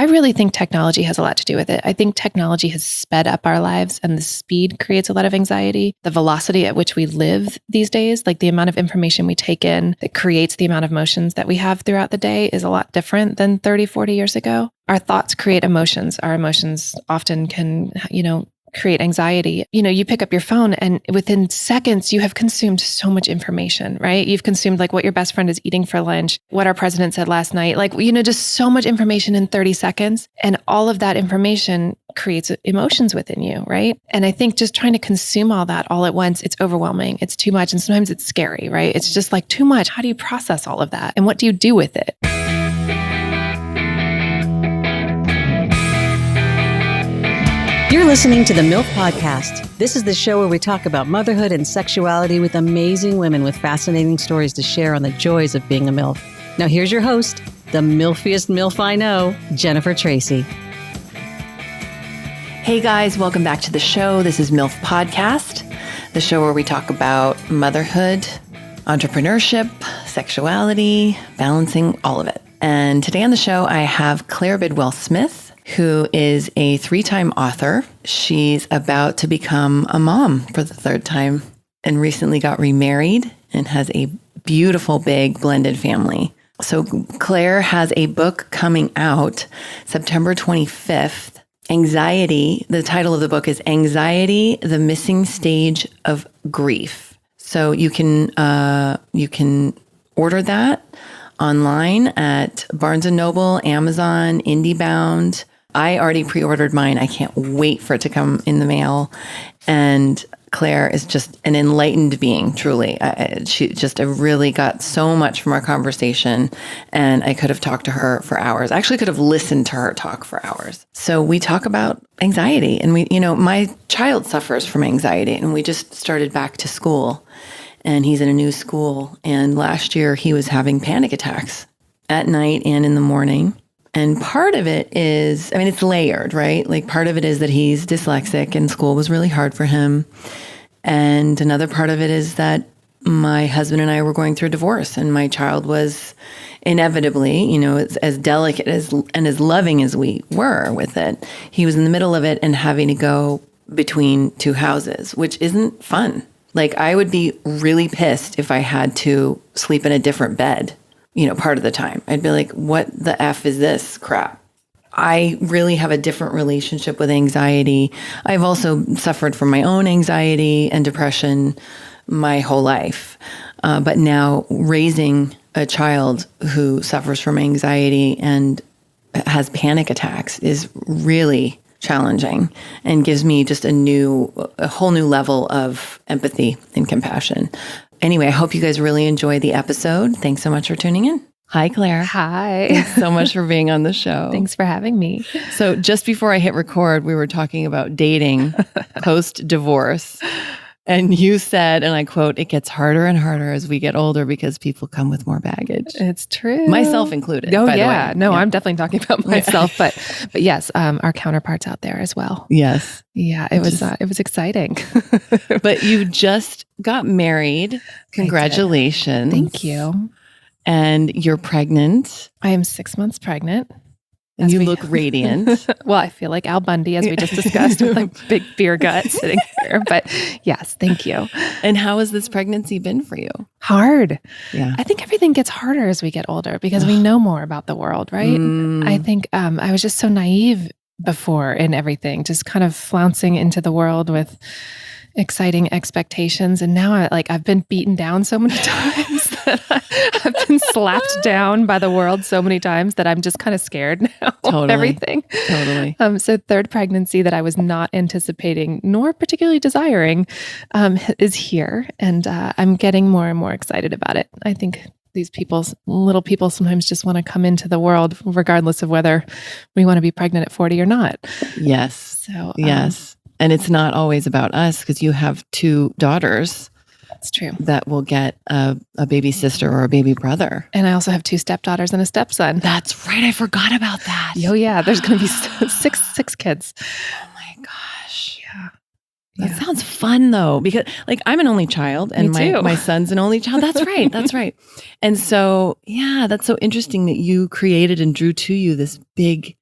I really think technology has a lot to do with it. I think technology has sped up our lives, and the speed creates a lot of anxiety. The velocity at which we live these days, like the amount of information we take in that creates the amount of emotions that we have throughout the day, is a lot different than 30, 40 years ago. Our thoughts create emotions. Our emotions often can, create anxiety. You pick up your phone and within seconds you have consumed so much information, right? You've consumed like what your best friend is eating for lunch, what our president said last night, just so much information in 30 seconds. And all of that information creates emotions within you, right? And I think just trying to consume all that all at once, it's overwhelming. It's too much. And sometimes it's scary, right? It's just like too much. How do you process all of that? And what do you do with it? You're listening to the MILF Podcast. This is the show where we talk about motherhood and sexuality with amazing women with fascinating stories to share on the joys of being a MILF. Now here's your host, the MILFiest MILF I know, Jennifer Tracy. Hey guys, welcome back to the show. This is MILF Podcast, the show where we talk about motherhood, entrepreneurship, sexuality, balancing all of it. And today on the show, I have Claire Bidwell Smith, who is a 3-time author. She's about to become a mom for the 3rd time and recently got remarried and has a beautiful, big blended family. So Claire has a book coming out September 25th. Anxiety, the title of the book is Anxiety, the Missing Stage of Grief. So you can order that online at Barnes & Noble, Amazon, IndieBound. I already pre-ordered mine. I can't wait for it to come in the mail. And Claire is just an enlightened being, truly. I really got so much from our conversation, and I could have talked to her for hours. I actually could have listened to her talk for hours. So we talk about anxiety, and my child suffers from anxiety, and we just started back to school, and he's in a new school. And last year he was having panic attacks at night and in the morning. And part of it is, it's layered, right? Like part of it is that he's dyslexic and school was really hard for him. And another part of it is that my husband and I were going through a divorce, and my child was inevitably, as delicate and as loving as we were with it, he was in the middle of it and having to go between 2 houses, which isn't fun. Like I would be really pissed if I had to sleep in a different bed, part of the time. I'd be like, what the F is this crap? I really have a different relationship with anxiety. I've also suffered from my own anxiety and depression my whole life. But now raising a child who suffers from anxiety and has panic attacks is really challenging and gives me just a whole new level of empathy and compassion. Anyway, I hope you guys really enjoy the episode. Thanks so much for tuning in. Hi, Claire. Hi. Thanks so much for being on the show. Thanks for having me. So just before I hit record, we were talking about dating post-divorce. And you said, and I quote, it gets harder and harder as we get older because people come with more baggage. It's true. Myself included, Oh, by yeah. the way. No, Yeah. I'm definitely talking about myself, but yes, our counterparts out there as well. Yes. Yeah, it was exciting. But you just got married. Congratulations. Thank you. And you're pregnant. I am 6 months pregnant. And you look radiant. Well, I feel like Al Bundy, as we just discussed, with like big beer gut sitting here. But yes, thank you. And how has this pregnancy been for you? Hard. Yeah. I think everything gets harder as we get older because we know more about the world, right? I think I was just so naive before in everything, just kind of flouncing into the world with exciting expectations. And now I've been beaten down so many times that I've been slapped down by the world so many times that I'm just kind of scared now of everything. Totally. So 3rd pregnancy that I was not anticipating nor particularly desiring is here. And I'm getting more and more excited about it. I think these little people sometimes just want to come into the world regardless of whether we want to be pregnant at 40 or not. Yes. So yes. And it's not always about us because you have 2 daughters. That's true. That will get a baby sister or a baby brother. And I also have 2 stepdaughters and a stepson. That's right. I forgot about that. Oh yeah. There's going to be six kids. Oh my gosh. Yeah. That sounds fun though, because I'm an only child and my son's an only child. That's right. That's right. And so, yeah, that's so interesting that you created and drew to you this big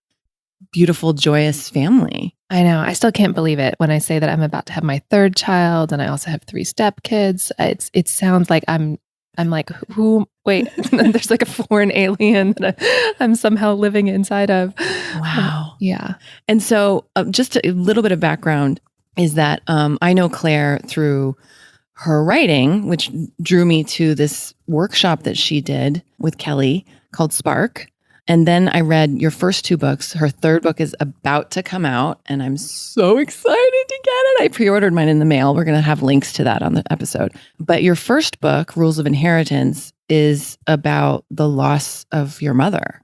beautiful, joyous family. I know. I still can't believe it when I say that I'm about to have my third child, and I also have 3 stepkids. It sounds like I'm like, who? Wait, there's like a foreign alien that I'm somehow living inside of. Wow. Yeah. And so, just a little bit of background is that I know Claire through her writing, which drew me to this workshop that she did with Kelly called Spark. And then I read your first 2 books. Her third book is about to come out, and I'm so excited to get it. I pre-ordered mine in the mail. We're going to have links to that on the episode. But your first book, Rules of Inheritance, is about the loss of your mother.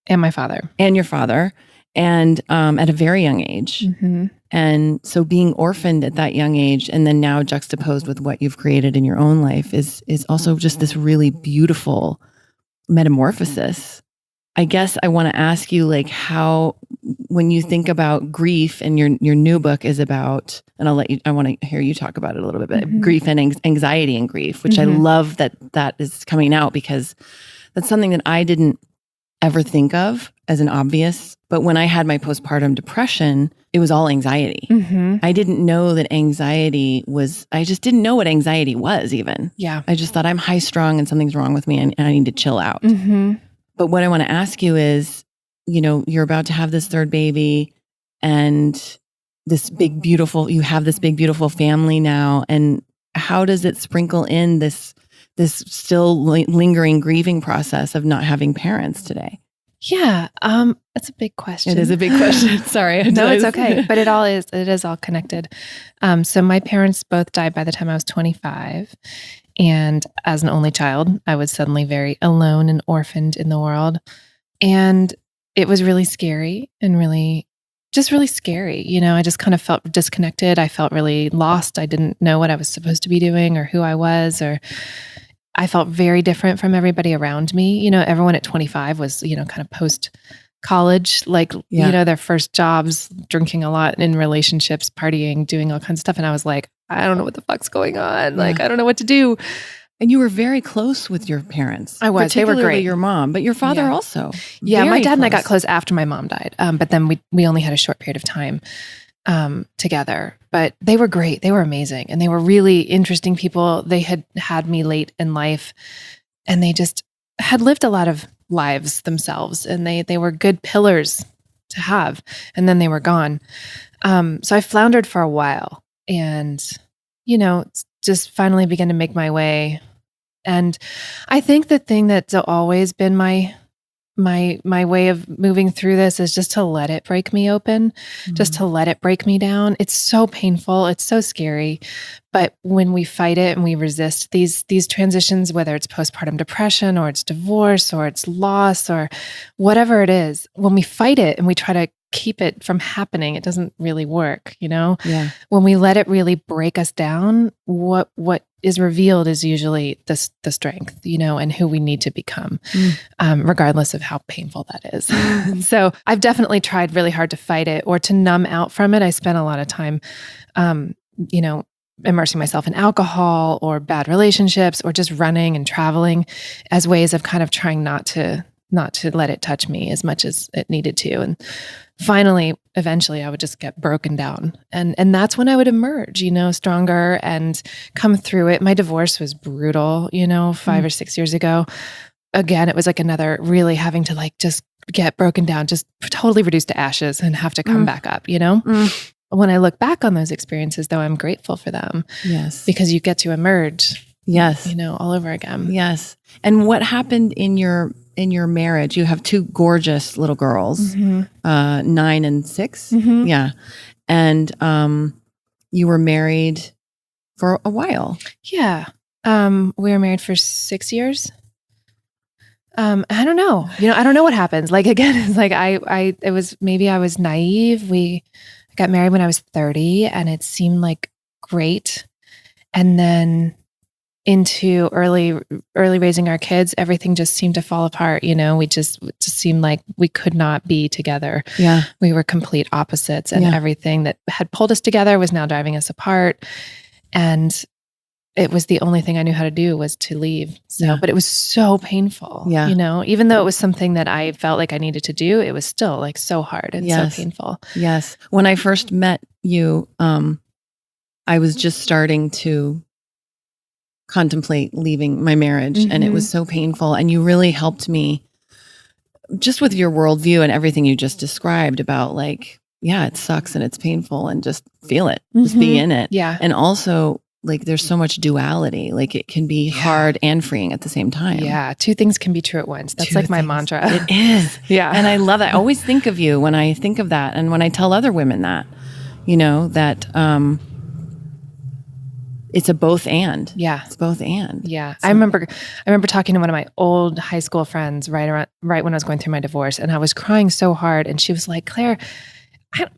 And my father. And your father. And at a very young age. Mm-hmm. And so being orphaned at that young age and then now juxtaposed with what you've created in your own life is also just this really beautiful metamorphosis. I guess I want to ask you, like, how, when you think about grief, and your new book is about, and I want to hear you talk about it a little bit, but grief and anxiety and grief, which I love that is coming out, because that's something that I didn't ever think of as an obvious. But when I had my postpartum depression, it was all anxiety. I didn't know that anxiety was, I just didn't know what anxiety was even. Yeah. I just thought I'm high strung and something's wrong with me and I need to chill out. But what I want to ask you is, you're about to have this third baby and this big, beautiful, you have this big, beautiful family now. And how does it sprinkle in this still lingering grieving process of not having parents today? Yeah. That's a big question. It is a big question. Sorry. No, it's okay. But it is all connected. So my parents both died by the time I was 25. And as an only child, I was suddenly very alone and orphaned in the world. And it was really scary and really scary. I just kind of felt disconnected. I felt really lost. I didn't know what I was supposed to be doing or who I was, or I felt very different from everybody around me. Everyone at 25 was, kind of post college, their first jobs, drinking a lot, in relationships, partying, doing all kinds of stuff. And I was like, I don't know what the fuck's going on. I don't know what to do. And you were very close with your parents. I was. They were great. Your mom, but your father also. Yeah, my dad and I got close after my mom died. But then we only had a short period of time together. But they were great. They were amazing. And they were really interesting people. They had me late in life, and they just had lived a lot of lives themselves. And they were good pillars to have. And then they were gone. So I floundered for a while and, just finally began to make my way. And I think the thing that's always been my way of moving through this is just to let it break me open, just to let it break me down. It's so painful. It's so scary. But when we fight it and we resist these transitions, whether it's postpartum depression or it's divorce or it's loss or whatever it is, when we fight it and we try to keep it from happening, it doesn't really work, Yeah. When we let it really break us down, what is revealed is usually the strength, and who we need to become, regardless of how painful that is. So I've definitely tried really hard to fight it or to numb out from it. I spent a lot of time, immersing myself in alcohol or bad relationships or just running and traveling as ways of kind of trying not to let it touch me as much as it needed to. And finally, eventually I would just get broken down. And that's when I would emerge, stronger and come through it. My divorce was brutal, 5 or 6 years ago. Again, it was like another really having to just get broken down, just totally reduced to ashes and have to come back up, When I look back on those experiences, though, I'm grateful for them. Yes. Because you get to emerge. Yes. All over again. Yes. And what happened in your marriage? You have 2 gorgeous little girls, 9 and 6. Yeah. And you were married for a while. Yeah. We were married for 6 years. I don't know. I don't know what happens. Again, it's it was, maybe I was naive. I got married when I was 30 and it seemed like great. And then into early raising our kids, everything just seemed to fall apart. We just seemed like we could not be together. Yeah. We were complete opposites, and everything that had pulled us together was now driving us apart. And it was the only thing I knew how to do was to leave. So, but it was so painful, even though it was something that I felt like I needed to do, it was still like so hard and so painful. Yes. When I first met you, I was just starting to contemplate leaving my marriage, and it was so painful. And you really helped me just with your worldview and everything you just described about like, it sucks and it's painful, and just feel it, just be in it. Yeah. And also, like, there's so much duality. Like, it can be hard and freeing at the same time. Yeah. Two things can be true at once. That's like my mantra. It is. Yeah. And I love that. I always think of you when I think of that. And when I tell other women that, that it's a both and. Yeah. It's both and. Yeah. I remember talking to one of my old high school friends right when I was going through my divorce, and I was crying so hard. And she was like, Claire,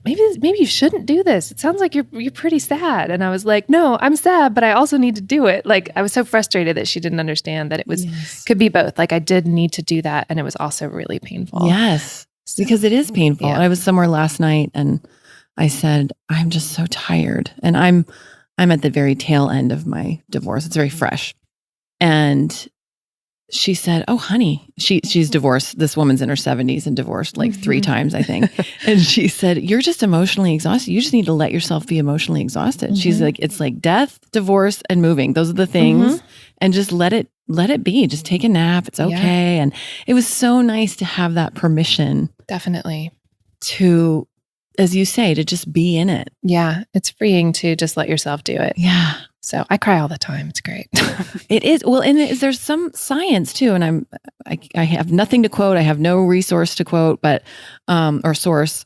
maybe you shouldn't do this. It sounds like you're pretty sad. And I was like, no, I'm sad, but I also need to do it. Like, I was so frustrated that she didn't understand that it was could be both. Like, I did need to do that, and it was also really painful. Yes, because it is painful. I was somewhere last night, and I said, I'm just so tired, and I'm at the very tail end of my divorce. It's very fresh, and she said, oh, honey, she's divorced. This woman's in her 70s and divorced like 3 times, I think. And she said, you're just emotionally exhausted. You just need to let yourself be emotionally exhausted. She's like, it's like death, divorce, and moving. Those are the things. And just let it be. Just take a nap. It's okay. And it was so nice to have that permission. Definitely. To, as you say, to just be in it. Yeah. It's freeing to just let yourself do it. Yeah. So I cry all the time. It's great. It is. Well, and there's some science too. And I have nothing to quote. I have no resource to quote, but, or source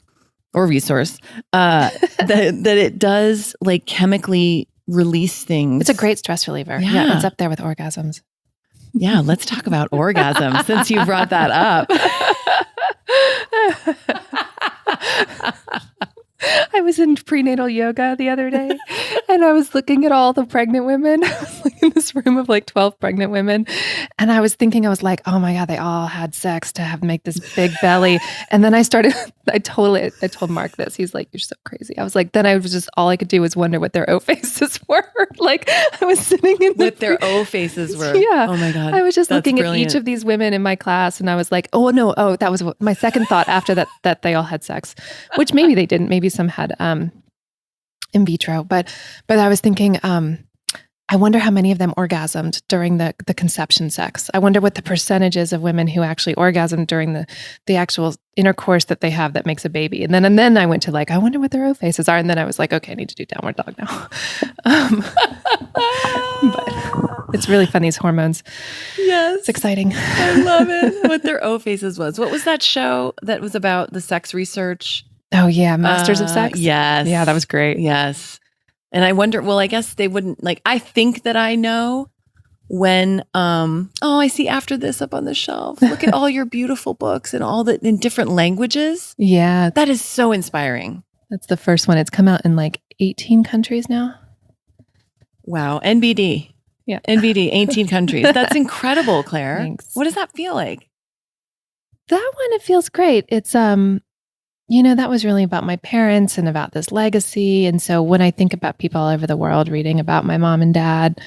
or resource, that it does like chemically release things. It's a great stress reliever. Yeah. It's up there with orgasms. Yeah. Let's talk about orgasms since you brought that up. I was in prenatal yoga the other day, and I was looking at all the pregnant women. I was like in this room of like 12 pregnant women. And I was thinking, I was like, oh my God, they all had sex to make this big belly. And then I told Mark this. He's like, you're so crazy. I was like, then I was just, all I could do was wonder what their O faces were. Like, I was sitting in what their O faces were. Yeah. Oh my God. I was just looking brilliant. at each of these women in my class, and I was like, that was my second thought after that they all had sex, which maybe they didn't. Maybe some had in vitro, but I was thinking, I wonder how many of them orgasmed during the conception sex. I wonder what the percentages of women who actually orgasm during the actual intercourse that they have that makes a baby. And then I went to like, I wonder what their O faces are. And then I was like, okay, I need to do downward dog now. But it's really fun, these hormones. Yes. It's exciting. I love it. What their O faces was. What was that show that was about the sex research? Oh yeah. Masters of Sex. Yes. Yeah, that was great. Yes. And I wonder, well, I guess they wouldn't like, I think that I know when, I see After This up on the shelf. Look at all your beautiful books and all the in different languages. Yeah. That is so inspiring. That's the first one. It's come out in like 18 countries now. Wow. NBD. Yeah. NBD, 18 countries. That's incredible, Claire. Thanks. What does that feel like? That one, it feels great. It's, that was really about my parents and about this legacy. And so when I think about people all over the world reading about my mom and dad,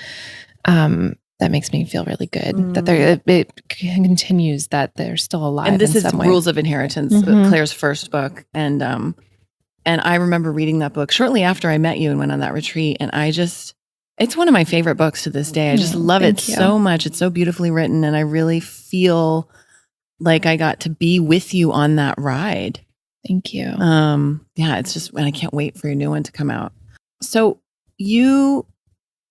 that makes me feel really good that it continues, that they're still alive. And this in is some way. Rules of Inheritance, Claire's first book. And I remember reading that book shortly after I met you and went on that retreat. And it's one of my favorite books to this day. I just love it so much. It's so beautifully written. And I really feel like I got to be with you on that ride. Thank you. It's just, and I can't wait for your new one to come out. So you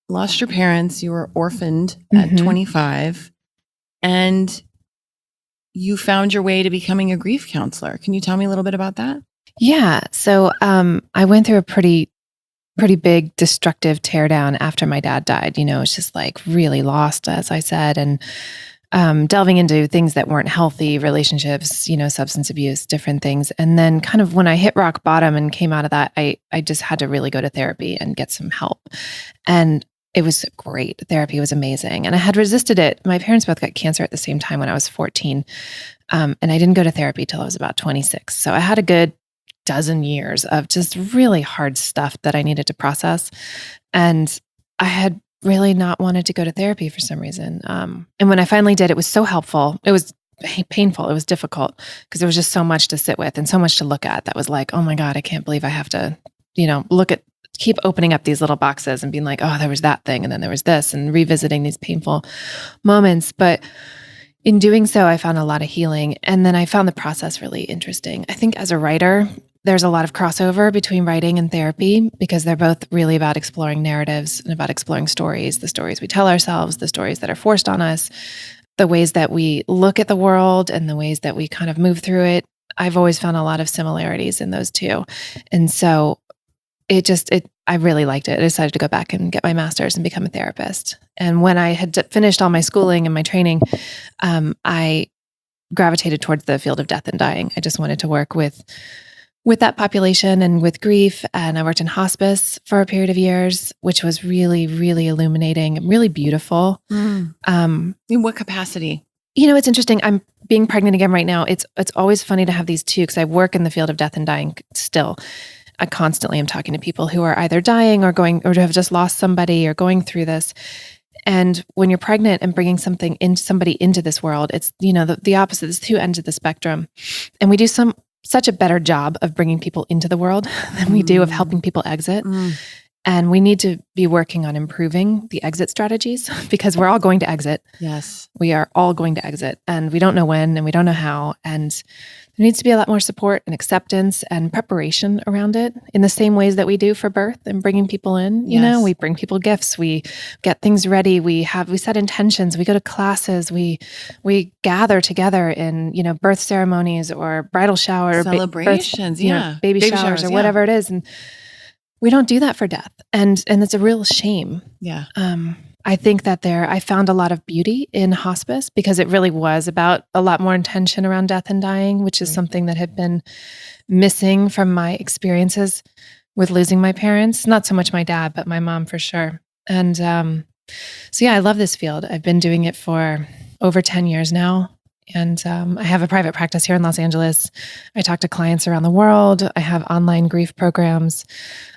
lost your parents, you were orphaned at 25, and you found your way to becoming a grief counselor. Can you tell me a little bit about that? Yeah. So I went through a pretty big destructive teardown after my dad died. It's just like really lost, as I said, and delving into things that weren't healthy, relationships, substance abuse, different things. And then kind of when I hit rock bottom and came out of that, I just had to really go to therapy and get some help. And it was great. Therapy was amazing. And I had resisted it. My parents both got cancer at the same time when I was 14. And I didn't go to therapy till I was about 26. So I had a good dozen years of just really hard stuff that I needed to process. And I had really not wanted to go to therapy for some reason. And when I finally did, it was so helpful. It was painful. It was difficult because there was just so much to sit with and so much to look at that was like, oh my God, I can't believe I have to, keep opening up these little boxes and being like, oh, there was that thing. And then there was this, and revisiting these painful moments. But in doing so, I found a lot of healing. And then I found the process really interesting. I think as a writer, there's a lot of crossover between writing and therapy because they're both really about exploring narratives and about exploring stories, the stories we tell ourselves, the stories that are forced on us, the ways that we look at the world and the ways that we kind of move through it. I've always found a lot of similarities in those two. And so I really liked it. I decided to go back and get my master's and become a therapist. And when I had finished all my schooling and my training, I gravitated towards the field of death and dying. I just wanted to work with that population and with grief. And I worked in hospice for a period of years, which was really, really illuminating and really beautiful. In what capacity? It's interesting. I'm being pregnant again right now. It's always funny to have these two because I work in the field of death and dying still. I constantly am talking to people who are either dying or have just lost somebody or going through this. And when you're pregnant and bringing somebody into this world, it's, the opposite. It's two ends of the spectrum. And we do such a better job of bringing people into the world than we do of helping people exit. And we need to be working on improving the exit strategies because we're all going to exit. Yes. We are all going to exit, and we don't know when and we don't know how. And there needs to be a lot more support and acceptance and preparation around it in the same ways that we do for birth and bringing people in. We bring people gifts, we get things ready, we set intentions, we go to classes, we gather together in, birth ceremonies or bridal shower, celebrations, baby showers or whatever it is. And we don't do that for death. And it's a real shame. Yeah. I think that I found a lot of beauty in hospice because it really was about a lot more intention around death and dying, which is something that had been missing from my experiences with losing my parents. Not so much my dad, but my mom for sure. And I love this field. I've been doing it for over 10 years now. And I have a private practice here in Los Angeles. I talk to clients around the world. I have online grief programs.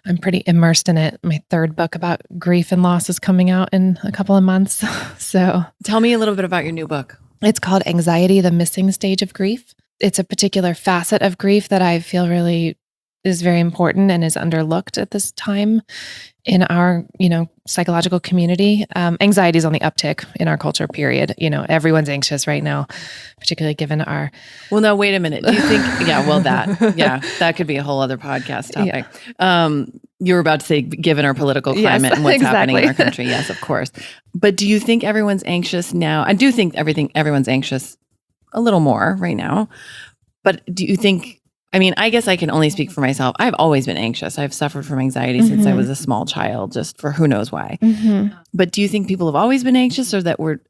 I'm pretty immersed in it. My third book about grief and loss is coming out in a couple of months. So tell me a little bit about your new book. It's called Anxiety, the Missing Stage of Grief. It's a particular facet of grief that I feel really is very important and is underlooked at this time in our, psychological community. Anxiety is on the uptick in our culture, period. Everyone's anxious right now, particularly given our... Well, no, wait a minute. Do you think... that could be a whole other podcast topic. Yeah. You were about to say, given our political climate and what's happening in our country. Yes, of course. But do you think everyone's anxious now? I do think everyone's anxious a little more right now. But do you think... I guess I can only speak for myself. I've always been anxious. I've suffered from anxiety since I was a small child, just for who knows why. But do you think people have always been anxious, or that we're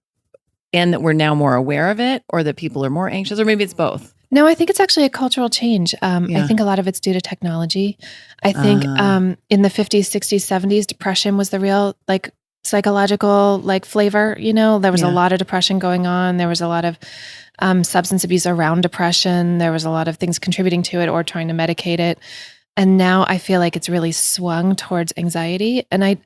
now more aware of it, or that people are more anxious, or maybe it's both? No, I think it's actually a cultural change. I think a lot of it's due to technology. I think in the 50s, 60s, 70s, depression was the real psychological flavor. There was a lot of depression going on. There was a lot of substance abuse around depression. There was a lot of things contributing to it or trying to medicate it. And now I feel like it's really swung towards anxiety. And I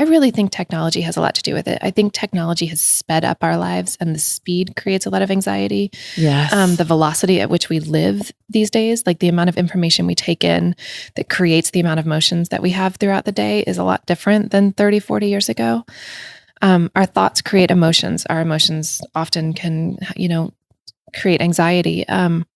really think technology has a lot to do with it. I think technology has sped up our lives, and the speed creates a lot of anxiety. Yes. The velocity at which we live these days, the amount of information we take in that creates the amount of emotions that we have throughout the day is a lot different than 30, 40 years ago. Our thoughts create emotions. Our emotions often can, create anxiety.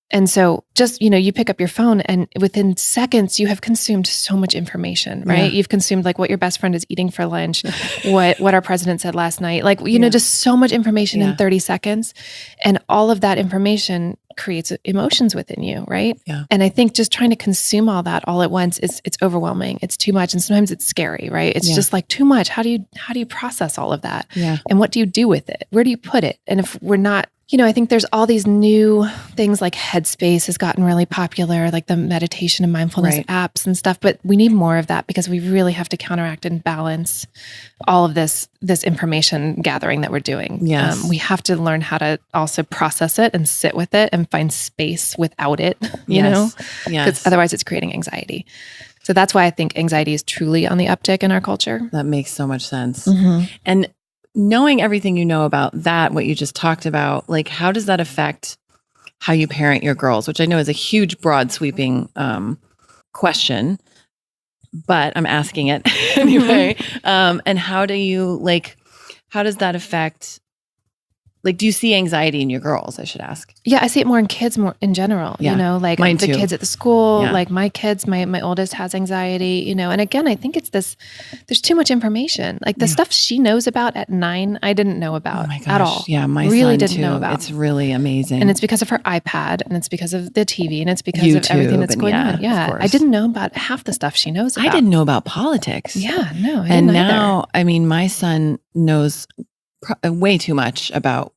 And so just, you pick up your phone and within seconds you have consumed so much information, right? Yeah. You've consumed what your best friend is eating for lunch, what our president said last night, just so much information in 30 seconds. And all of that information creates emotions within you, right? Yeah. And I think just trying to consume all that all at once it's overwhelming. It's too much. And sometimes it's scary, right? It's just too much. How do you process all of that? Yeah. And what do you do with it? Where do you put it? And if we're not, I think there's all these new things Headspace has gotten really popular, the meditation and mindfulness apps and stuff, but we need more of that because we really have to counteract and balance all of this information gathering that we're doing. Yes. We have to learn how to also process it and sit with it and find space without it, you know? Yes. Because otherwise it's creating anxiety. So that's why I think anxiety is truly on the uptick in our culture. That makes so much sense. And knowing everything you know about that, what you just talked about, like how does that affect how you parent your girls, which I know is a huge, broad, sweeping question, but I'm asking it anyway. And how does that affect, like, do you see anxiety in your girls? I should ask. Yeah, I see it more in kids, more in general, Yeah, like mine the too. kids at the school, Yeah. like my kids, my oldest has anxiety, and again, I think it's there's too much information. Like the stuff she knows about at 9, I didn't know about Oh my gosh. at all. Yeah, my really son didn't too. know about. It's really amazing. And it's because of her iPad, and it's because of the TV, and it's because YouTube, of everything that's and going yeah, on. of Yeah, course. I didn't know about half the stuff she knows about. I didn't know about politics. Yeah, no, I And didn't now, either. I mean, my son knows way too much about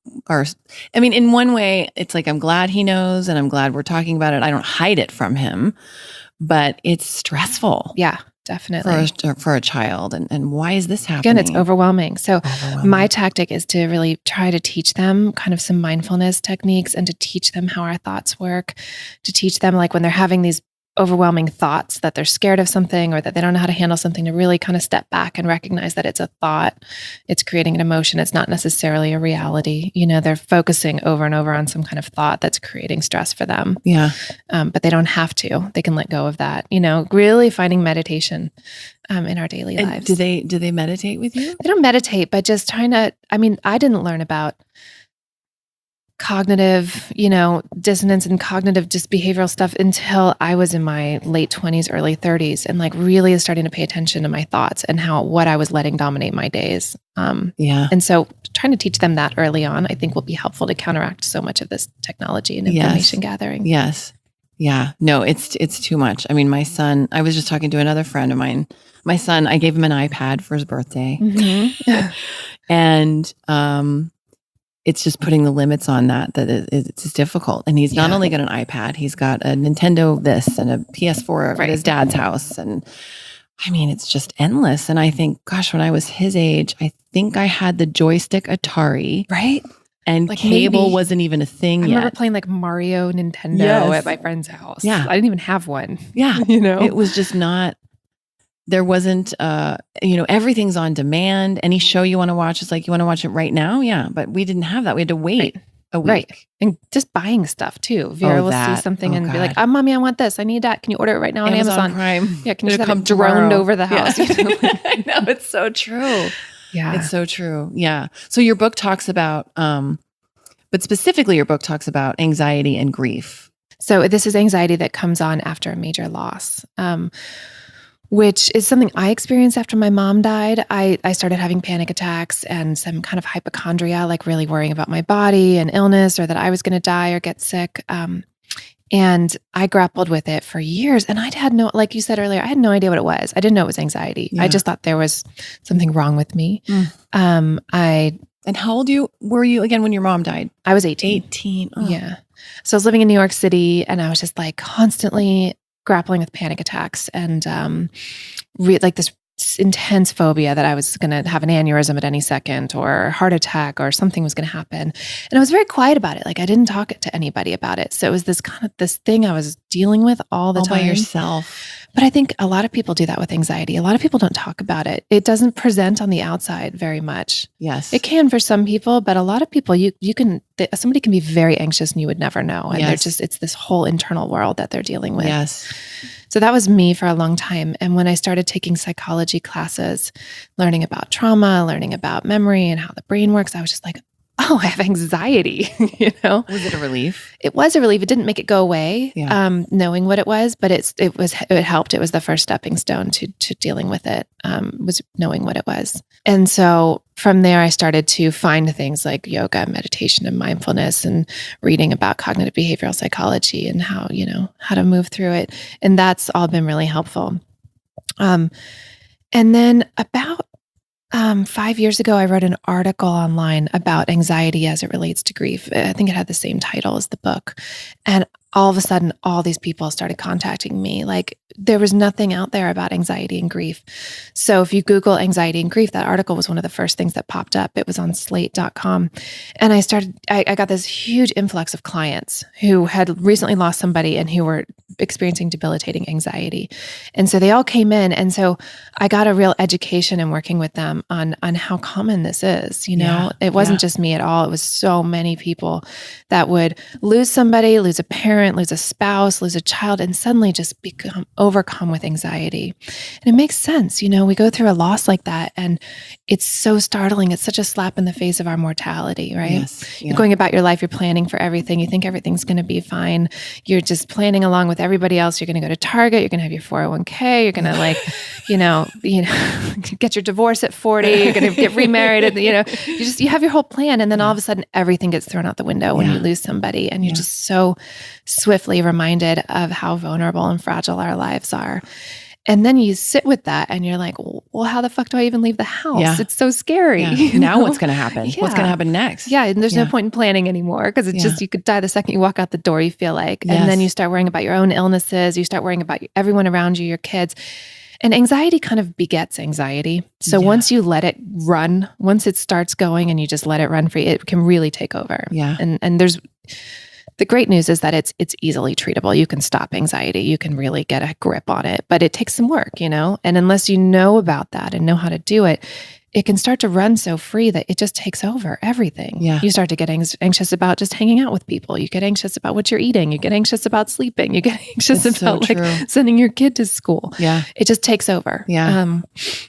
in one way, it's like, I'm glad he knows and I'm glad we're talking about it. I don't hide it from him, but it's stressful. Yeah, definitely. For a child. And why is this happening? Again, it's overwhelming. So my tactic is to really try to teach them kind of some mindfulness techniques and to teach them how our thoughts work, to teach them like when they're having these overwhelming thoughts that they're scared of something or that they don't know how to handle something, to really kind of step back and recognize that it's a thought, it's creating an emotion. It's not necessarily a reality. They're focusing over and over on some kind of thought that's creating stress for them. Yeah. But they don't have to. They can let go of that. Really finding meditation in our daily lives. Do they meditate with you? They don't meditate, but just trying to, I didn't learn about cognitive, dissonance and cognitive just behavioral stuff until I was in my late 20s, early 30s, and like really starting to pay attention to my thoughts and what I was letting dominate my days. And so trying to teach them that early on, I think will be helpful to counteract so much of this technology and information gathering. Yes. Yeah. No, it's too much. I mean, my son, I was just talking to another friend of mine. My son, I gave him an iPad for his birthday. And it's just putting the limits on that it's difficult. And he's not only got an iPad, he's got a Nintendo this and a PS4 at his dad's house. And I mean, it's just endless. And I think, gosh, when I was his age, I think I had the joystick Atari. Right. And like cable wasn't even a thing yet. I remember playing like Mario Nintendo at my friend's house. Yeah. I didn't even have one. Yeah. It was just not, there wasn't, everything's on demand. Any show you want to watch is like, you want to watch it right now? Yeah. But we didn't have that. We had to wait a week. Right. And just buying stuff too. Vera will see something and be like, Mommy, I want this. I need that. Can you order it right now on Amazon? Prime. Yeah. Can you just have it droned over the house? Yeah. I know. It's so true. Yeah. It's so true. Yeah. So your book talks about, but specifically your book talks about anxiety and grief. So this is anxiety that comes on after a major loss, which is something I experienced after my mom died. I started having panic attacks and some kind of hypochondria, like really worrying about my body and illness or that I was going to die or get sick. And I grappled with it for years. And I had no, like you said earlier, I had no idea what it was. I didn't know it was anxiety. Yeah. I just thought there was something wrong with me. And how old were you again when your mom died? I was 18. 18. Oh. Yeah. So I was living in New York City and I was just like constantly grappling with panic attacks and like this intense phobia that I was going to have an aneurysm at any second or a heart attack or something was going to happen. And I was very quiet about it. Like I didn't talk to anybody about it. So it was this kind of this thing I was dealing with all the time. By yourself. But I think a lot of people do that with anxiety. A lot of people don't talk about it. It doesn't present on the outside very much. Yes. It can for some people, but a lot of people, somebody can be very anxious and you would never know. And it's this whole internal world that they're dealing with. Yes. So that was me for a long time. And when I started taking psychology classes, learning about trauma, learning about memory and how the brain works, I was just like, oh, I have anxiety, Was it a relief? It was a relief. It didn't make it go away, knowing what it was, but it helped. It was the first stepping stone to dealing with it, was knowing what it was. And so from there, I started to find things like yoga, meditation, and mindfulness, and reading about cognitive behavioral psychology and how to move through it. And that's all been really helpful. And then about 5 years ago, I wrote an article online about anxiety as it relates to grief. I think it had the same title as the book. And all of a sudden, all these people started contacting me, like there was nothing out there about anxiety and grief. So if you Google anxiety and grief, that article was one of the first things that popped up. It was on slate.com. And I got this huge influx of clients who had recently lost somebody and who were experiencing debilitating anxiety. And so they all came in. And so I got a real education in working with them on how common this is. It wasn't just me at all. It was so many people that would lose somebody, lose a parent, lose a spouse, lose a child, and suddenly just become overcome with anxiety. And it makes sense. We go through a loss like that and it's so startling. It's such a slap in the face of our mortality, right? Yes. You're going about your life. You're planning for everything. You think everything's going to be fine. You're just planning along with everybody else. You're going to go to Target. You're going to have your 401k. You're going to get your divorce at 40. You're going to get remarried. You have your whole plan. And then all of a sudden everything gets thrown out the window when you lose somebody. And you're just so swiftly reminded of how vulnerable and fragile our lives are. And then you sit with that and you're like, well, how the fuck do I even leave the house? Yeah. It's so scary. Yeah. Now what's going to happen? Yeah. What's going to happen next? Yeah. And there's no point in planning anymore because it's just, you could die the second you walk out the door, you feel like. Yes. And then you start worrying about your own illnesses. You start worrying about everyone around you, your kids. And anxiety kind of begets anxiety. So once you let it run, once it starts going and you just let it run free, it can really take over. Yeah. And there's... The great news is that it's easily treatable. You can stop anxiety. You can really get a grip on it, but it takes some work, And unless you know about that and know how to do it, it can start to run so free that it just takes over everything. Yeah. You start to get anxious about just hanging out with people. You get anxious about what you're eating. You get anxious about sleeping. You get anxious about sending your kid to school. Yeah. It just takes over. Yeah.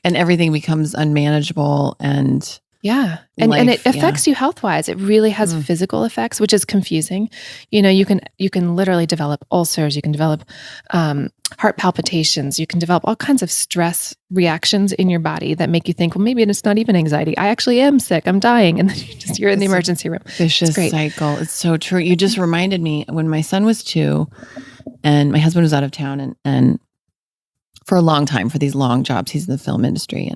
And everything becomes unmanageable and... Yeah. And it affects you health-wise. It really has physical effects, which is confusing. You can literally develop ulcers. You can develop heart palpitations. You can develop all kinds of stress reactions in your body that make you think, well, maybe it's not even anxiety. I actually am sick. I'm dying. And then you're in the emergency room. Vicious cycle. It's so true. You just reminded me when my son was 2 and my husband was out of town and for a long time, for these long jobs. He's in the film industry.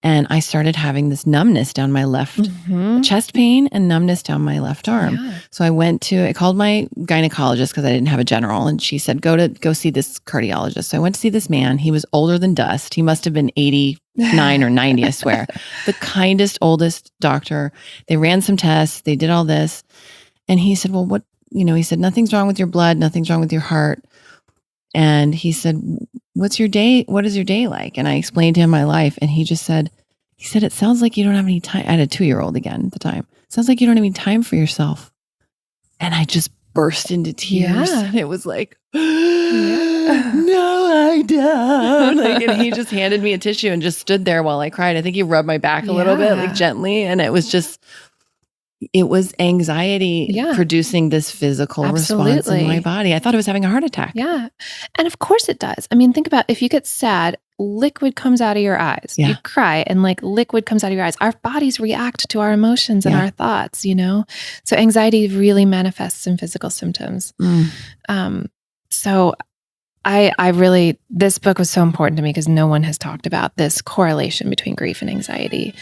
And I started having this numbness down my left chest pain and numbness down my left arm. Yeah. So I called my gynecologist because I didn't have a general. And she said, go see this cardiologist. So I went to see this man. He was older than dust. He must have been 89 or 90, I swear. The kindest, oldest doctor. They ran some tests. They did all this. And he said, well, he said, nothing's wrong with your blood. Nothing's wrong with your heart. And he said, what is your day like? And I explained to him my life. And he said, it sounds like you don't have any time. I had a 2-year-old again at the time. It sounds like you don't have any time for yourself. And I just burst into tears. Yeah. And it was like, no, I don't. And he just handed me a tissue and just stood there while I cried. I think he rubbed my back a little bit, gently. And it was anxiety producing this physical response in my body. I thought I was having a heart attack. Yeah. And of course it does. I mean, think about if you get sad, liquid comes out of your eyes. Yeah. You cry and liquid comes out of your eyes. Our bodies react to our emotions and our thoughts, So anxiety really manifests in physical symptoms. So I really, this book was so important to me because no one has talked about this correlation between grief and anxiety.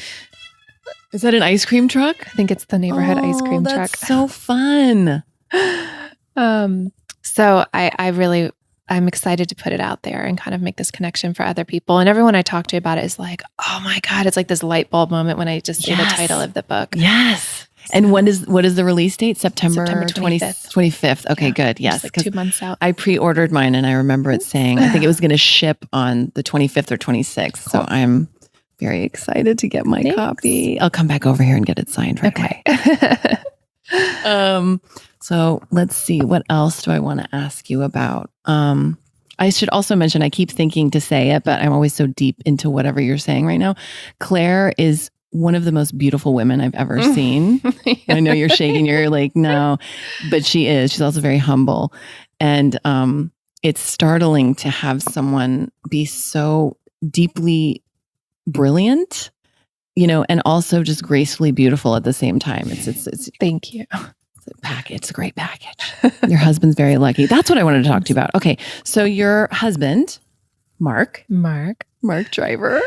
Is that an ice cream truck? I think it's the neighborhood ice cream truck. That's so fun. So I'm excited to put it out there and kind of make this connection for other people. And everyone I talk to about it is like, oh my God, it's like this light bulb moment when I just see the title of the book. Yes. And what is the release date? September 25th. 25th. Okay, good. Yes. Just 2 months out. I pre-ordered mine and I remember it saying, I think it was going to ship on the 25th or 26th. Cool. So I'm very excited to get my copy. I'll come back over here and get it signed right away. So let's see. What else do I want to ask you about? I should also mention, I keep thinking to say it, but I'm always so deep into whatever you're saying right now. Claire is one of the most beautiful women I've ever seen. I know you're shaking. You're like, no, but she is. She's also very humble. And it's startling to have someone be so deeply brilliant, and also just gracefully beautiful at the same time. It's thank you. It's a great package. Your husband's very lucky. That's what I wanted to talk to you about. Okay. So your husband, Mark Driver.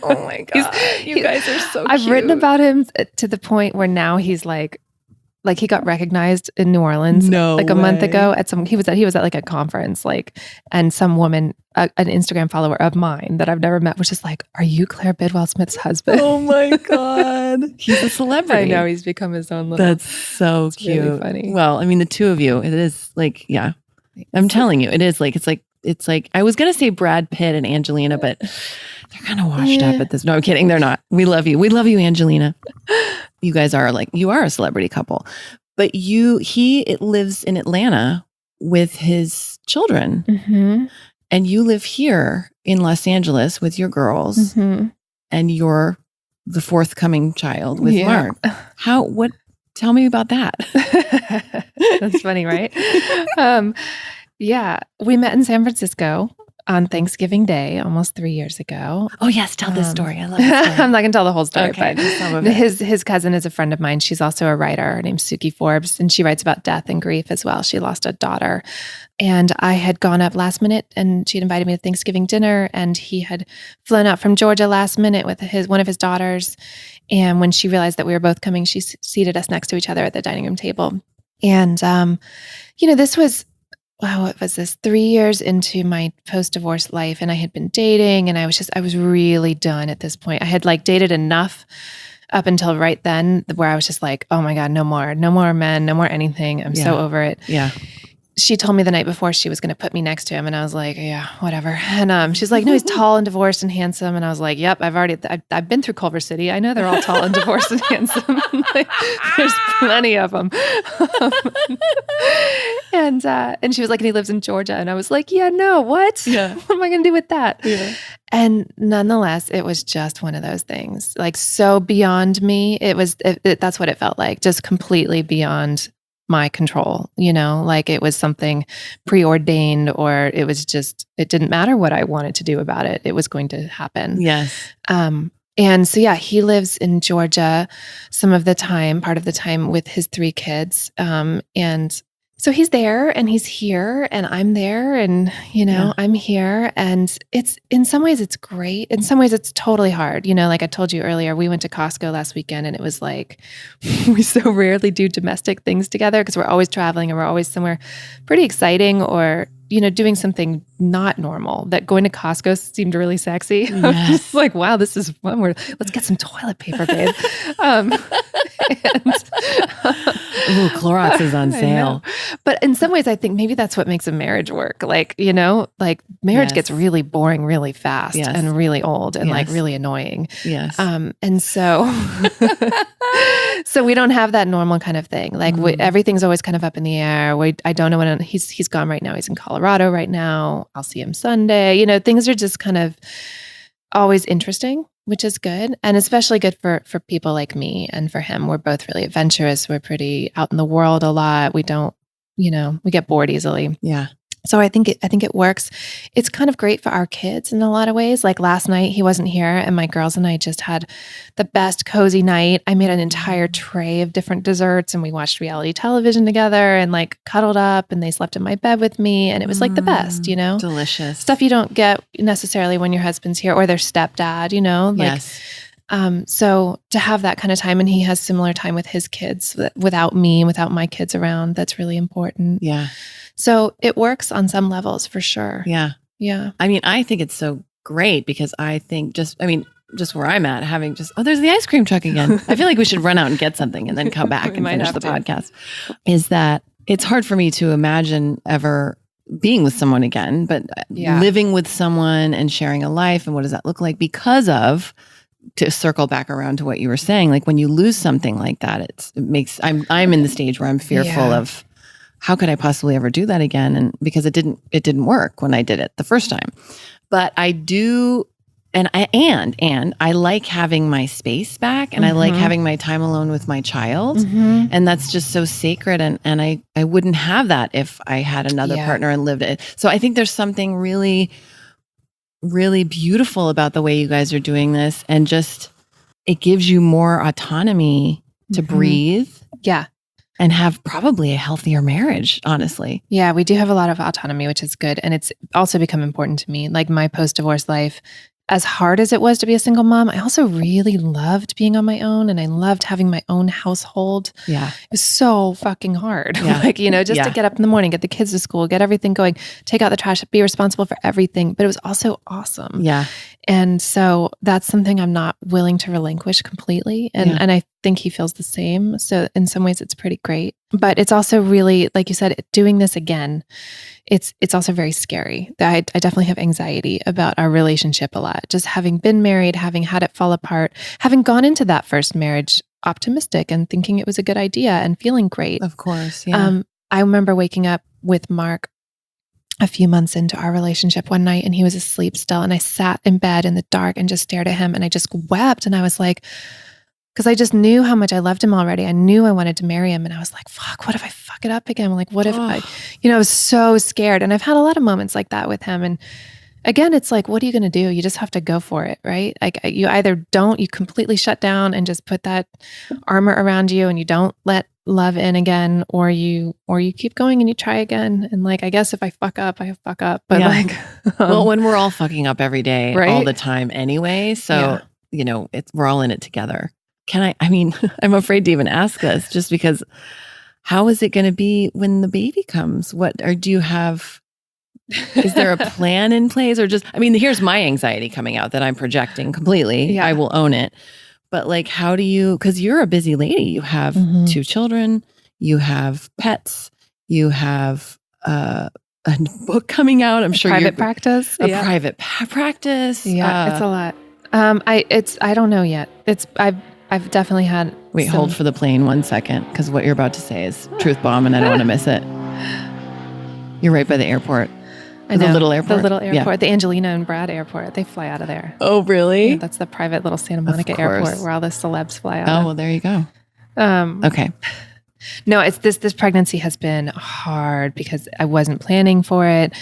Oh my God. You guys are so cute. I've written about him to the point where now he's like Like he got recognized in New Orleans like a month ago at he was at like a conference, like, and some woman, an Instagram follower of mine that I've never met, was just like, "Are you Claire Bidwell Smith's husband?" Oh my God. He's a celebrity. I know, he's become his own little. That's so cute. Really funny. Well, I mean, the two of you, it is like, yeah, I'm telling you, it is like, it's like, I was going to say Brad Pitt and Angelina, but they're kind of washed up at this. No, I'm kidding. They're not. We love you. We love you, Angelina. You guys are like, you are a celebrity couple, but he lives in Atlanta with his children, and you live here in Los Angeles with your girls, and you're the forthcoming child with Mark. Tell me about that. That's funny, right? Yeah, we met in San Francisco on Thanksgiving Day almost 3 years ago. Oh yes, tell this story. I love this story. I'm not going to tell the whole story, Okay, but some of it. his cousin is a friend of mine. She's also a writer. Her name's Suki Forbes, and she writes about death and grief as well. She lost a daughter. And I had gone up last minute, and she'd invited me to Thanksgiving dinner, and he had flown out from Georgia last minute with one of his daughters. And when she realized that we were both coming, she seated us next to each other at the dining room table. And, this was, wow, what was this? 3 years into my post-divorce life, and I had been dating, and I was really done at this point. I had like dated enough up until right then where I was just like, oh my God, no more men, no more anything. I'm so over it. Yeah. She told me the night before she was going to put me next to him, and I was like, yeah, whatever. And she's like, no, he's tall and divorced and handsome. And I was like, yep, I've been through Culver City. I know they're all tall and divorced and handsome. Like, there's plenty of them. And she was like, and he lives in Georgia. And I was like, yeah, no, what? Yeah. What am I going to do with that? Yeah. And nonetheless, it was just one of those things, like so beyond me. That's what it felt like, just completely beyond my control, like it was something preordained, or it didn't matter what I wanted to do about it. It was going to happen. Yes. And so, yeah, he lives in Georgia part of the time with his 3 kids. And so he's there and he's here and I'm there and, I'm here, and in some ways it's great. In some ways it's totally hard. Like I told you earlier, we went to Costco last weekend and it was like, we so rarely do domestic things together because we're always traveling and we're always somewhere pretty exciting or, doing something not normal. That going to Costco seemed really sexy. Yes. I'm just like, wow, this is fun. Let's get some toilet paper, babe. Clorox is on sale. But in some ways, I think maybe that's what makes a marriage work. Like, marriage gets really boring really fast and really old and like really annoying. Yes. And so, so we don't have that normal kind of thing. Like everything's always kind of up in the air. I don't know when he's gone right now. He's in Colorado right now. I'll see him Sunday. Things are just kind of always interesting, which is good. And especially good for people like me and for him. We're both really adventurous. We're pretty out in the world a lot. We don't, we get bored easily. Yeah. So I think it works. It's kind of great for our kids in a lot of ways. Like last night, he wasn't here and my girls and I just had the best cozy night. I made an entire tray of different desserts and we watched reality television together and like cuddled up, and they slept in my bed with me. And it was like the best, Delicious. Stuff you don't get necessarily when your husband's here or their stepdad, Yes. So to have that kind of time, and he has similar time with his kids without my kids around, that's really important. Yeah. So it works on some levels for sure. Yeah. Yeah. I mean, I think it's so great because I think just where I'm at, there's the ice cream truck again. I feel like we should run out and get something and then come back and finish the podcast. Is that it's hard for me to imagine ever being with someone again, but living with someone and sharing a life, and what does that look like because of, to circle back around to what you were saying, like when you lose something like that, I'm in the stage where I'm fearful of how could I possibly ever do that again? And because it didn't work when I did it the first time, but I do. And I like having my space back, and I like having my time alone with my child. And that's just so sacred. And I wouldn't have that if I had another partner and lived it. So I think there's something really, really beautiful about the way you guys are doing this. And just, it gives you more autonomy to breathe. Yeah. And have probably a healthier marriage, honestly. Yeah, we do have a lot of autonomy, which is good. And it's also become important to me. Like my post-divorce life, as hard as it was to be a single mom, I also really loved being on my own, and I loved having my own household. Yeah. It was so fucking hard. Yeah. Like, just to get up in the morning, get the kids to school, get everything going, take out the trash, be responsible for everything. But it was also awesome. Yeah. And so that's something I'm not willing to relinquish completely. And I think he feels the same. So in some ways it's pretty great. But it's also really, like you said, doing this again, it's also very scary. I definitely have anxiety about our relationship a lot. Just having been married, having had it fall apart, having gone into that first marriage optimistic and thinking it was a good idea and feeling great. Of course. Yeah. I remember waking up with Mark a few months into our relationship one night, and he was asleep still. And I sat in bed in the dark and just stared at him, and I just wept. And I was like, because I just knew how much I loved him already. I knew I wanted to marry him. And I was like, fuck, what if I fuck it up again? Like, what if I was so scared. And I've had a lot of moments like that with him. And again, it's like, what are you going to do? You just have to go for it, right? Like you either don't, you completely shut down and just put that armor around you and you don't let love in again, or you keep going and you try again. And like, I guess if I fuck up, I fuck up. But well, when we're all fucking up every day, right? All the time anyway. So, we're all in it together. I mean, I'm afraid to even ask this just because how is it going to be when the baby comes? Is there a plan in place, or here's my anxiety coming out that I'm projecting completely. Yeah. I will own it. But like, how do you, because you're a busy lady, you have 2 children, you have pets, you have a book coming out. I'm sure private practice. Private practice. Yeah, it's a lot. I don't know yet. I've definitely had. Wait, hold for the plane 1 second, because what you're about to say is truth bomb, and I don't want to miss it. You're right by the airport. I know. The little airport. The little airport, the Angelina and Brad airport. They fly out of there. Oh, really? Yeah, that's the private little Santa Monica airport where all the celebs fly out. Oh, well, there you go. Okay. No, it's this pregnancy has been hard because I wasn't planning for it,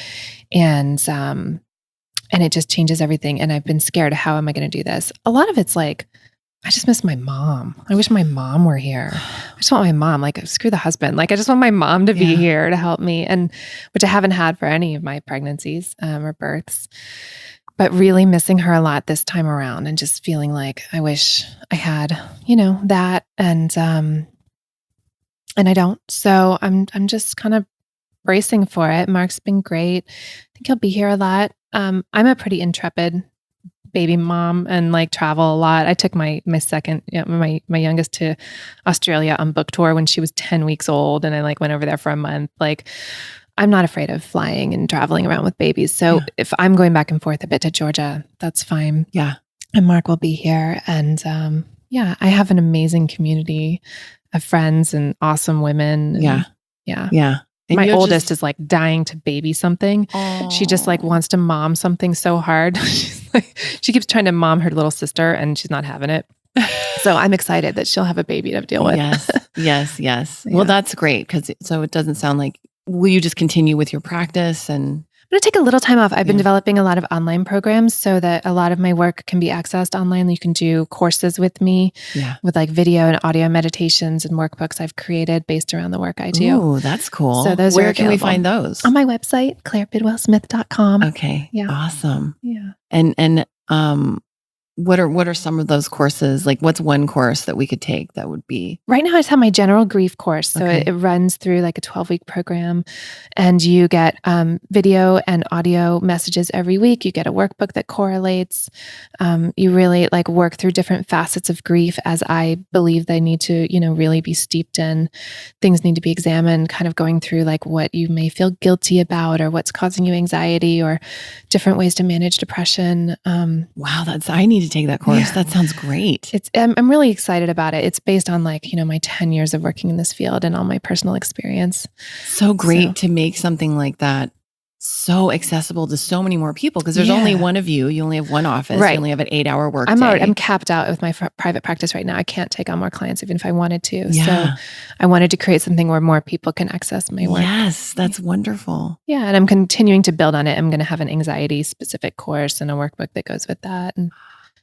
and it just changes everything. And I've been scared. How am I going to do this? A lot of it's like, I just miss my mom. I wish my mom were here. I just want my mom, like, screw the husband. Like, I just want my mom to be here to help me, and which I haven't had for any of my pregnancies or births. But really missing her a lot this time around, and just feeling like I wish I had, that, and I don't. So I'm just kind of bracing for it. Mark's been great. I think he'll be here a lot. I'm a pretty intrepid baby mom and like travel a lot. I took my second, my youngest to Australia on book tour when she was 10 weeks old. And I like went over there for a month. Like, I'm not afraid of flying and traveling around with babies. So if I'm going back and forth a bit to Georgia, that's fine. Yeah. And Mark will be here. And I have an amazing community of friends and awesome women. Yeah. And my oldest is like dying to baby something. Aww. She just like wants to mom something so hard. She's like, she keeps trying to mom her little sister and she's not having it. So I'm excited that she'll have a baby to deal with. Yes. Yeah. Well, that's great. So it doesn't sound like, will you just continue with your practice? And I'm going to take a little time off. I've been developing a lot of online programs so that a lot of my work can be accessed online. You can do courses with me with like video and audio meditations and workbooks I've created based around the work I do. Oh, that's cool. So those Where are can we find those? On my website, clairebidwellsmith.com. Okay. Yeah. Awesome. Yeah. And what are some of those courses? Like, what's one course that we could take that would be? Right now I just have my general grief course. So it runs through like a 12-week program, and you get video and audio messages every week. You get a workbook that correlates. You really like work through different facets of grief as I believe they need to, really be steeped in. Things need to be examined, kind of going through like what you may feel guilty about or what's causing you anxiety or different ways to manage depression. Wow, I need to take that course. Yeah. That sounds great. I'm really excited about it. It's based on like, my 10 years of working in this field and all my personal experience. So great to make something like that so accessible to so many more people, because there's only one of you. You only have one office. Right. You only have an 8-hour work day. I'm capped out with my private practice right now. I can't take on more clients even if I wanted to. Yeah. So I wanted to create something where more people can access my work. Yes, that's wonderful. Yeah, and I'm continuing to build on it. I'm going to have an anxiety specific course and a workbook that goes with that. And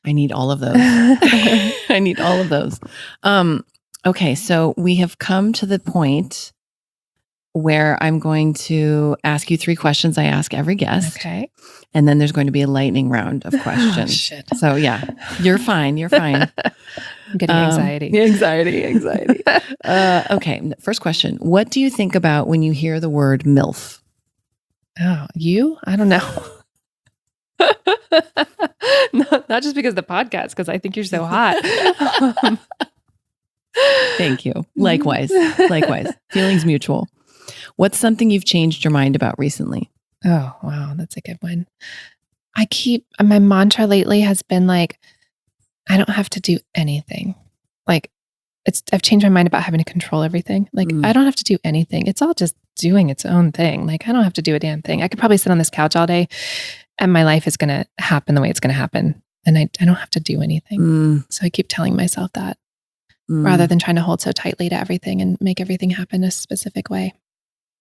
I need all of those. I need all of those. Okay, so we have come to the point where I'm going to ask you 3 questions I ask every guest. Okay. And then there's going to be a lightning round of questions. Oh, shit. So yeah, you're fine. You're fine. I'm getting anxiety. Anxiety. Okay. First question. What do you think about when you hear the word MILF? Oh, you? I don't know. Not just because of the podcast, because I think you're so hot. Thank you. Likewise. Feelings mutual. What's something you've changed your mind about recently? Oh, wow. That's a good one. My mantra lately has been like, I don't have to do anything. Like I've changed my mind about having to control everything. Like I don't have to do anything. It's all just doing its own thing. Like I don't have to do a damn thing. I could probably sit on this couch all day and my life is going to happen the way it's going to happen. And I don't have to do anything. So I keep telling myself that rather than trying to hold so tightly to everything and make everything happen a specific way.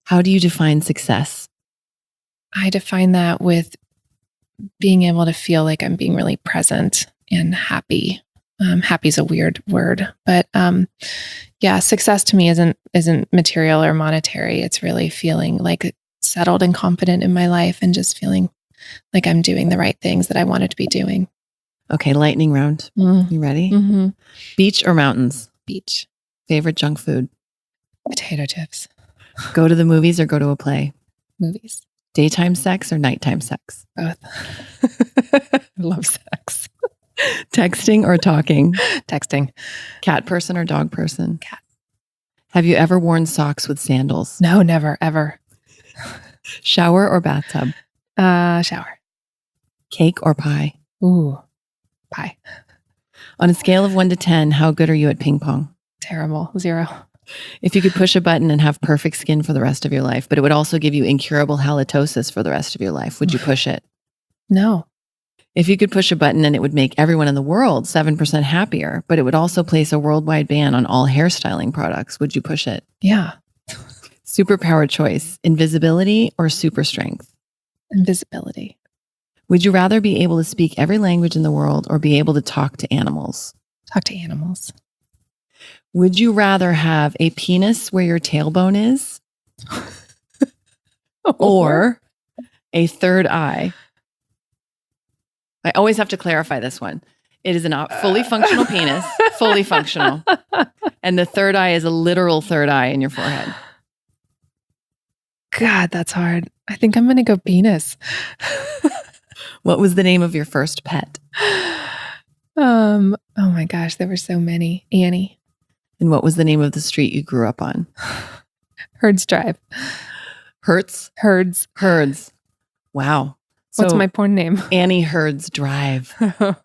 How do you define success? I define that with being able to feel like I'm being really present and happy. Happy is a weird word, but yeah, success to me isn't material or monetary. It's really feeling like settled and confident in my life and just feeling like I'm doing the right things that I wanted to be doing. Okay, lightning round. You ready? Mm-hmm. Beach or mountains? Beach. Favorite junk food? Potato chips. Go to the movies or go to a play? Movies. Daytime sex or nighttime sex? Both. I love sex. Texting or talking? Texting. Cat person or dog person? Cat. Have you ever worn socks with sandals? No, never, ever. Shower or bathtub? Shower. Cake or pie? Ooh, pie. On a scale of 1 to 10, how good are you at ping pong? Terrible. 0. If you could push a button and have perfect skin for the rest of your life, but it would also give you incurable halitosis for the rest of your life, would you push it? No. If you could push a button and it would make everyone in the world 7% happier, but it would also place a worldwide ban on all hairstyling products, would you push it? Yeah. Superpower choice, invisibility or super strength? Invisibility. Would you rather be able to speak every language in the world or be able to talk to animals? Talk to animals. Would you rather have a penis where your tailbone is or a third eye? I always have to clarify this one. It is a fully functional penis, fully functional. And the third eye is a literal third eye in your forehead. God, that's hard. I think I'm going to go penis. What was the name of your first pet? Oh my gosh, there were so many. Annie. And what was the name of the street you grew up on? Herds Drive. Hertz? Herds. Wow. What's my porn name? Annie Herds Drive.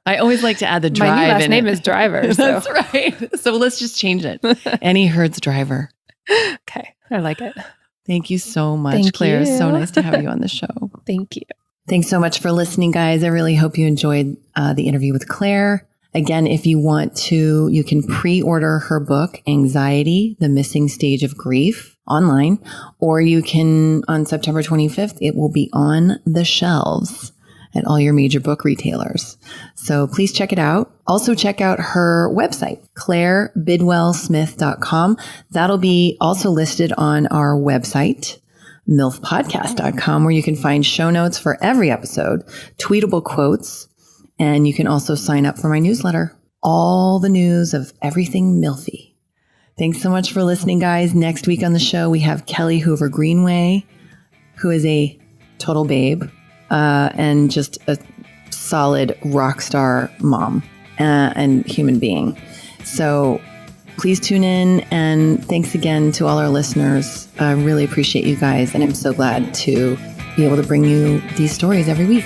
I always like to add the drive. My new last in name it. is Driver. So. That's right. So let's just change it. Annie Herds Driver. Okay. I like it. Thank you so much, Thank Claire. you. It's so nice to have you on the show. Thank you. Thanks so much for listening, guys. I really hope you enjoyed the interview with Claire. Again, if you want to, you can pre-order her book, Anxiety, The Missing Stage of Grief, online, or you can, on September 25th, it will be on the shelves at all your major book retailers. So please check it out. Also check out her website, clairebidwellsmith.com. That'll be also listed on our website, milfpodcast.com, where you can find show notes for every episode, tweetable quotes, and you can also sign up for my newsletter. All the news of everything MILFy. Thanks so much for listening, guys. Next week on the show, we have Kelly Hoover Greenway, who is a total babe and just a solid rock star mom and human being. So please tune in, and thanks again to all our listeners. I really appreciate you guys, and I'm so glad to be able to bring you these stories every week.